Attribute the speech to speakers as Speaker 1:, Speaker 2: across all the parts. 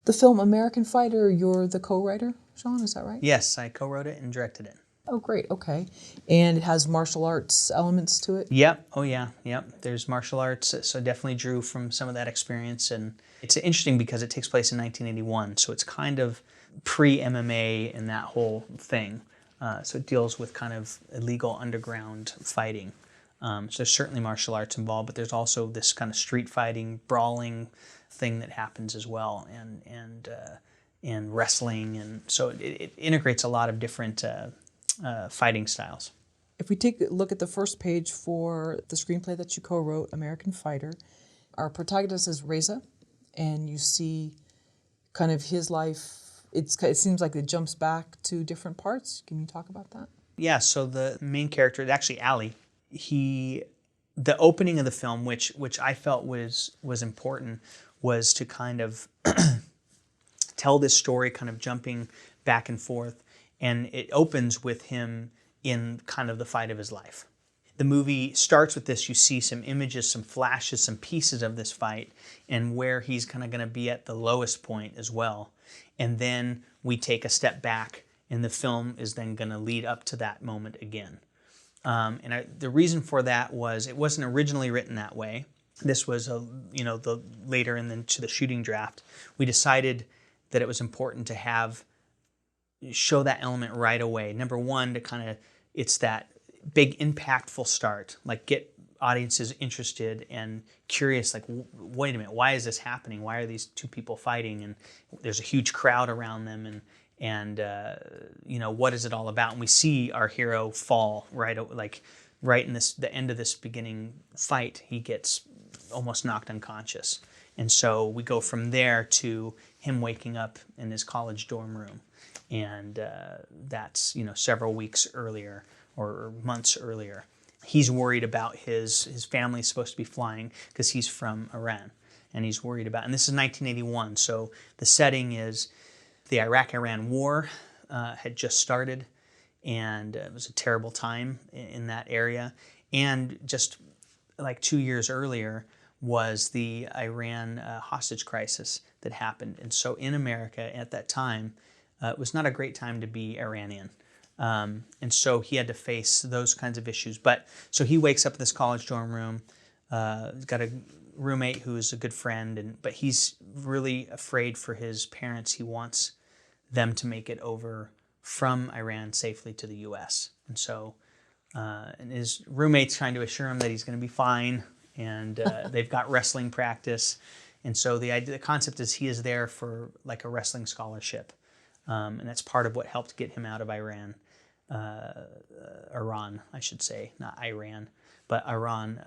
Speaker 1: The film American Fighter, you're the co-writer, Shaun, is that right?
Speaker 2: Yes, I co-wrote it and directed it.
Speaker 1: Oh, great, okay. And it has martial arts elements to it?
Speaker 2: Yep, oh yeah, yep. There's martial arts, so definitely drew from some of that experience. And it's interesting because it takes place in 1981, so it's kind of pre-MMA and that whole thing. So it deals with kind of illegal underground fighting. So there's certainly martial arts involved, but there's also this kind of street fighting, brawling thing that happens as well, and wrestling, and so it integrates a lot of different fighting styles.
Speaker 1: If we take a look at the first page for the screenplay that you co-wrote, American Fighter, our protagonist is Reza, and you see kind of his life. It seems like it jumps back to different parts. Can you talk about that?
Speaker 2: Yeah, so the main character, actually Ali, the opening of the film, which I felt was important, was to kind of tell this story kind of jumping back and forth, and it opens with him in kind of the fight of his life. The movie starts with this. You see some images, some flashes, some pieces of this fight, and where he's kind of going to be at the lowest point as well. And then we take a step back, and the film is then going to lead up to that moment again. The reason for that was it wasn't originally written that way. This was the later into the shooting draft. We decided that it was important to show that element right away. Number one, to kind of, it's that big impactful start, like get audiences interested and curious, like, wait a minute, why is this happening? Why are these two people fighting? And there's a huge crowd around them, and what is it all about? And we see our hero fall right in the end of this beginning fight. He gets almost knocked unconscious, and so we go from there to him waking up in his college dorm room, and that's several weeks earlier or months earlier. He's worried about his family's supposed to be flying because he's from Iran, and he's worried about. And this is 1981, so the setting is the Iraq-Iran war had just started, and it was a terrible time in that area. And just like 2 years earlier was the Iran hostage crisis that happened. And so in America at that time, it was not a great time to be Iranian. And so he had to face those kinds of issues. So he wakes up in this college dorm room. He's got a roommate who's a good friend, but he's really afraid for his parents. He wants them to make it over from Iran safely to the U.S. And so and his roommate's trying to assure him that he's going to be fine, and they've got wrestling practice. And so the concept is he is there for like a wrestling scholarship, and that's part of what helped get him out of Iran, I should say, not Iran, but Iran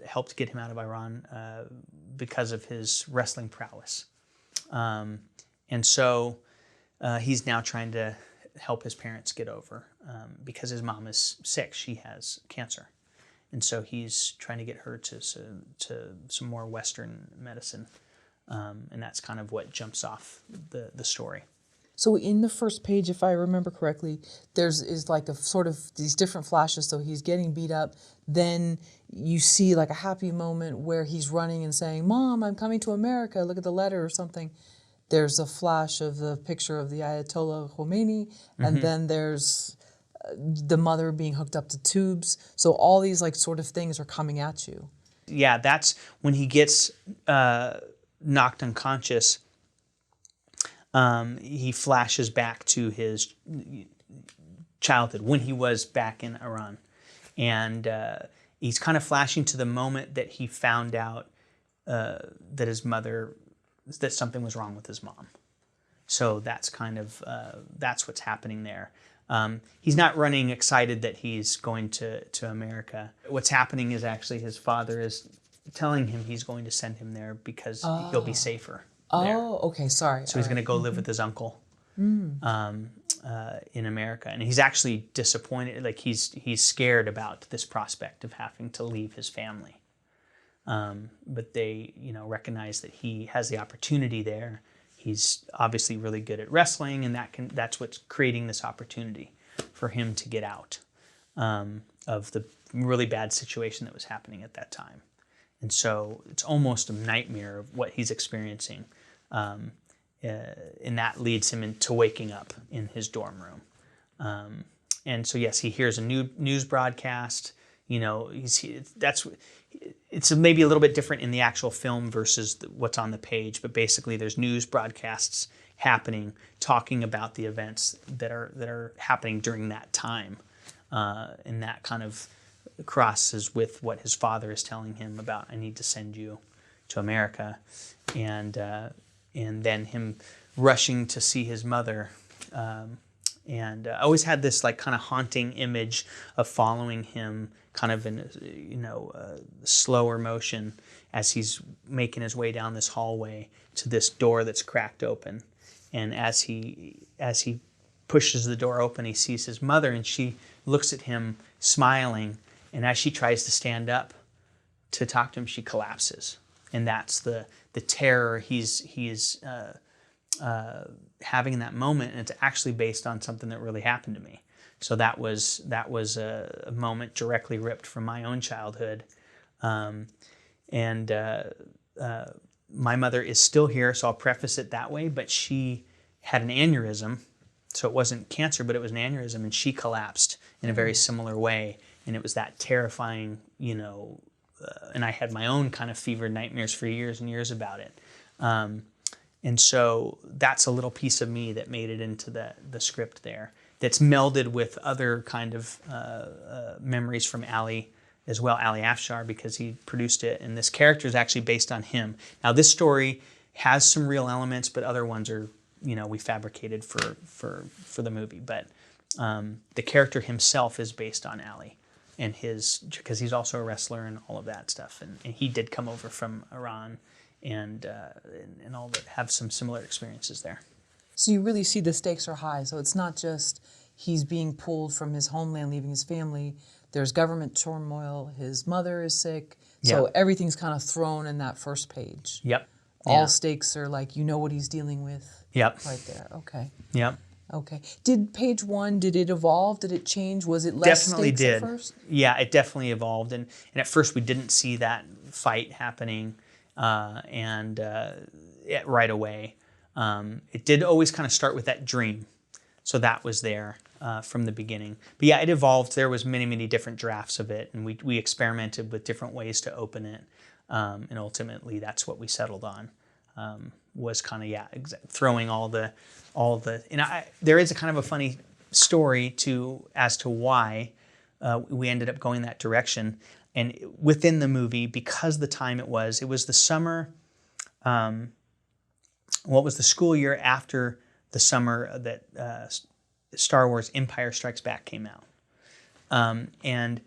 Speaker 2: helped get him out of Iran because of his wrestling prowess. And so he's now trying to help his parents get over because his mom is sick. She has cancer. And so he's trying to get her to some more Western medicine. And that's kind of what jumps off the story.
Speaker 1: So in the first page, if I remember correctly, is like a sort of these different flashes. So he's getting beat up. Then you see like a happy moment where he's running and saying, "Mom, I'm coming to America. Look at the letter," or something. There's a flash of the picture of the Ayatollah Khomeini, and then there's the mother being hooked up to tubes. So all these like sort of things are coming at you.
Speaker 2: Yeah, that's when he gets knocked unconscious. He flashes back to his childhood when he was back in Iran, and he's kind of flashing to the moment that he found out that something was wrong with his mom. So that's kind of that's what's happening there. He's not running excited that he's going to America. What's happening is actually his father is telling him he's going to send him there because he'll be safer.
Speaker 1: Oh, okay, sorry.
Speaker 2: So he's going to go live with his uncle in America, and he's actually disappointed. Like he's scared about this prospect of having to leave his family. But they, recognize that he has the opportunity there. He's obviously really good at wrestling, and that's what's creating this opportunity for him to get out of the really bad situation that was happening at that time. And so it's almost a nightmare of what he's experiencing. and that leads him into waking up in his dorm room. And so yes, he hears a news broadcast. You know, it's maybe a little bit different in the actual film versus what's on the page, but basically there's news broadcasts happening, talking about the events that are happening during that time, and that kind of crosses with what his father is telling him about, I need to send you to America, and then him rushing to see his mother. And I always had this like kind of haunting image of following him kind of in, you know, slower motion as he's making his way down this hallway to this door that's cracked open. And as he pushes the door open, he sees his mother, and she looks at him smiling. And as she tries to stand up to talk to him, she collapses. And that's the terror he's having in that moment, and it's actually based on something that really happened to me. So that was a moment directly ripped from my own childhood, and my mother is still here, so I'll preface it that way. But she had an aneurysm, so it wasn't cancer, but it was an aneurysm, and she collapsed in a very similar way, and it was that terrifying, you know. And I had my own kind of fevered nightmares for years and years about it. And so that's a little piece of me that made it into the script there. That's melded with other kind of memories from Ali as well, Ali Afshar, because he produced it. And this character is actually based on him. Now, this story has some real elements, but other ones are, you know, we fabricated for the movie. But the character himself is based on Ali, and because he's also a wrestler and all of that stuff. And he did come over from Iran, and all that have some similar experiences there.
Speaker 1: So you really see the stakes are high. So it's not just he's being pulled from his homeland, leaving his family. There's government turmoil. His mother is sick. So
Speaker 2: Yep.
Speaker 1: everything's kind of thrown in that first page.
Speaker 2: Yep.
Speaker 1: All stakes are like, you know what he's dealing with.
Speaker 2: Yep.
Speaker 1: Right there. Okay.
Speaker 2: Yep.
Speaker 1: Okay. Did page one, did it evolve? Did it change? Was it less
Speaker 2: Definitely
Speaker 1: stakes
Speaker 2: did.
Speaker 1: at first?
Speaker 2: Yeah, it definitely evolved. And at first we didn't see that fight happening right away. It did always kind of start with that dream. So that was there from the beginning. But yeah, it evolved. There was many different drafts of it, and we experimented with different ways to open it. And ultimately that's what we settled on. Was kind of, throwing all the, and there is a kind of a funny story as to why we ended up going that direction. And within the movie, because the time it was the summer, what was the school year after the summer that Star Wars Empire Strikes Back came out. And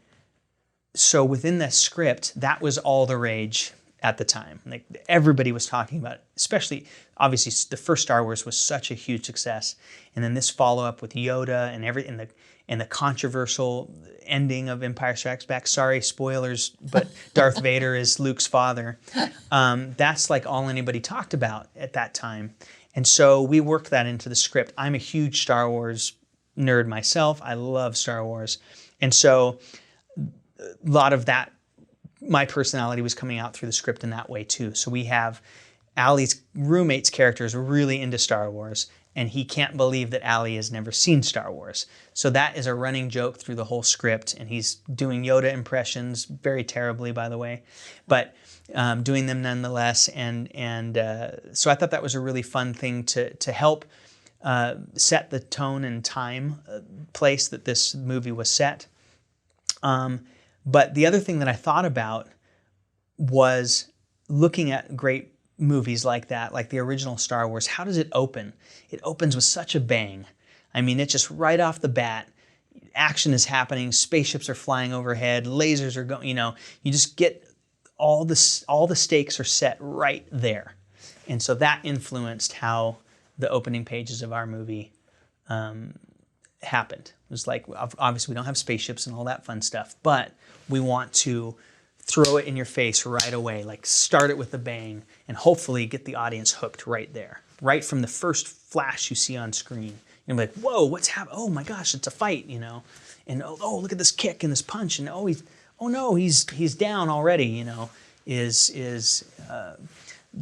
Speaker 2: so within the script, that was all the rage at the time. Like everybody was talking about it, especially, obviously, the first Star Wars was such a huge success. And then this follow-up with Yoda and the controversial ending of Empire Strikes Back. Sorry, spoilers, but Darth Vader is Luke's father. That's like all anybody talked about at that time. And so we worked that into the script. I'm a huge Star Wars nerd myself. I love Star Wars. And so a lot of that, my personality was coming out through the script in that way too. So we have Ali's roommate's character is really into Star Wars, and he can't believe that Ali has never seen Star Wars. So that is a running joke through the whole script, and he's doing Yoda impressions, very terribly, by the way, but doing them nonetheless. And so I thought that was a really fun thing to help set the tone and time, place that this movie was set. But the other thing that I thought about was looking at great movies like that, like the original Star Wars. How does it open? It opens with such a bang. I mean, it's just right off the bat, action is happening, spaceships are flying overhead, lasers are going, you just get all the stakes are set right there. And so that influenced how the opening pages of our movie happened. It was like, obviously we don't have spaceships and all that fun stuff, but we want to throw it in your face right away, like start it with a bang and hopefully get the audience hooked right there, right from the first flash you see on screen. You're like, whoa, what's happening? Oh my gosh, it's a fight, and oh, look at this kick and this punch, and he's down already,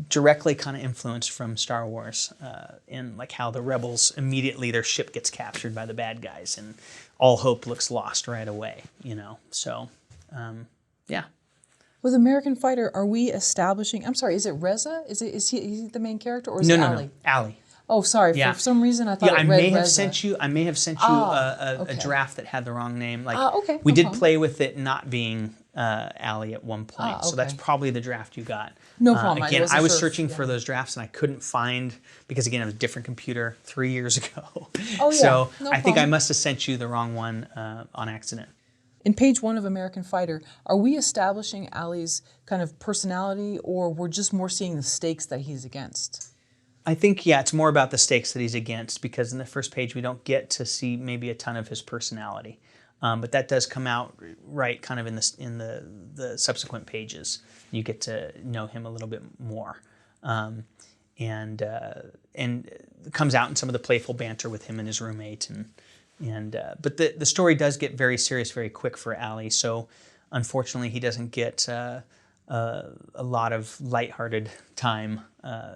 Speaker 2: directly kind of influenced from Star Wars, in like how the rebels immediately their ship gets captured by the bad guys and all hope looks lost right away, you know. So, yeah.
Speaker 1: With American Fighter, are we establishing? I'm sorry, is it Reza? Is he the main character, or is it Ali?
Speaker 2: No, Ali.
Speaker 1: Oh, sorry.
Speaker 2: Yeah.
Speaker 1: For some reason, I thought
Speaker 2: Yeah,
Speaker 1: it read
Speaker 2: I may
Speaker 1: Reza.
Speaker 2: have sent you a
Speaker 1: okay.
Speaker 2: draft that had the wrong name. Like
Speaker 1: okay,
Speaker 2: we
Speaker 1: no
Speaker 2: did
Speaker 1: problem.
Speaker 2: play with it not being Ali at one point, so that's
Speaker 1: okay.
Speaker 2: probably the draft you got.
Speaker 1: No problem.
Speaker 2: Again,
Speaker 1: wasn't
Speaker 2: I was
Speaker 1: sure if-
Speaker 2: searching for those drafts and I couldn't find, because again, it was a different computer 3 years ago.
Speaker 1: Oh, yeah.
Speaker 2: So
Speaker 1: No
Speaker 2: I think I
Speaker 1: problem.
Speaker 2: must have sent you the wrong one on accident.
Speaker 1: In page 1 of American Fighter, are we establishing Ali's kind of personality, or we're just more seeing the stakes that he's against?
Speaker 2: I think, yeah, it's more about the stakes that he's against, because in the first page we don't get to see maybe a ton of his personality, but that does come out right kind of in the subsequent pages. You get to know him a little bit more, and it comes out in some of the playful banter with him and his roommate, but the story does get very serious very quick for Ali. So unfortunately, he doesn't get a lot of lighthearted time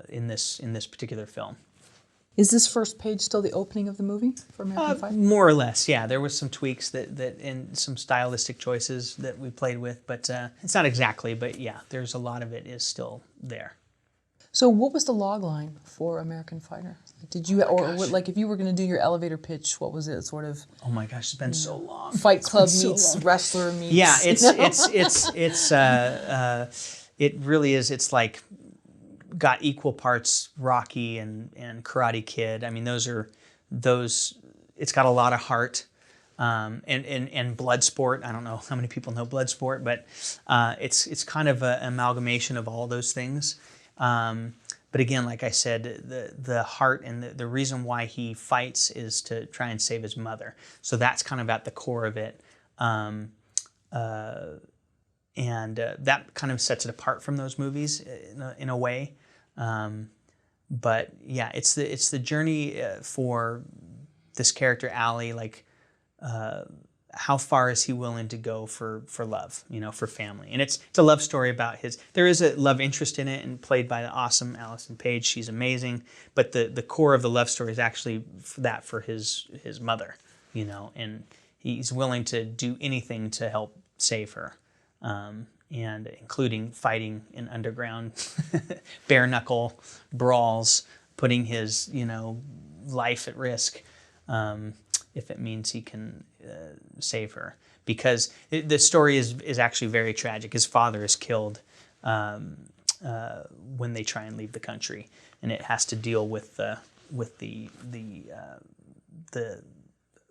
Speaker 2: in this particular film.
Speaker 1: Is this first page still the opening of the movie for American Fighter?
Speaker 2: More or less, yeah. There was some tweaks that and some stylistic choices that we played with, but it's not exactly. But yeah, there's a lot of it is still there.
Speaker 1: So what was the log line for American Fighter? Did you, like if you were going to do your elevator pitch, what was it sort of?
Speaker 2: Oh my gosh, it's been so long.
Speaker 1: Fight Club
Speaker 2: so
Speaker 1: meets
Speaker 2: long.
Speaker 1: wrestler meets.
Speaker 2: Yeah,
Speaker 1: it's
Speaker 2: it really is. It's like got equal parts Rocky and Karate Kid. I mean, those. It's got a lot of heart, and Bloodsport. I don't know how many people know Bloodsport, but it's kind of an amalgamation of all those things. But again, like I said, the heart and the reason why he fights is to try and save his mother. So that's kind of at the core of it. And that kind of sets it apart from those movies in a way. But yeah, it's the journey for this character Ali. Like, how far is he willing to go for love? You know, for family. And it's a love story about his. There is a love interest in it, and played by the awesome Allison Page. She's amazing. But the core of the love story is actually for his mother. You know, and he's willing to do anything to help save her. And including fighting in underground bare knuckle brawls, putting his life at risk if it means he can save her. Because the story is actually very tragic. His father is killed when they try and leave the country, and it has to deal with the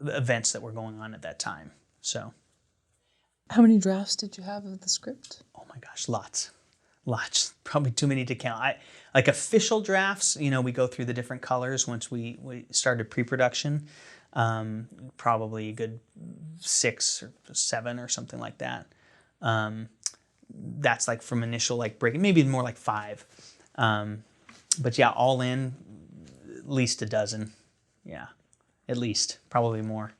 Speaker 2: events that were going on at that time. So.
Speaker 1: How many drafts did you have of the script?
Speaker 2: Oh my gosh, lots. Probably too many to count. Like official drafts, we go through the different colors once we started pre-production. Probably a good 6 or 7 or something like that. That's like from initial breaking, maybe more like 5. But yeah, all in, at least a dozen. Yeah, at least, probably more.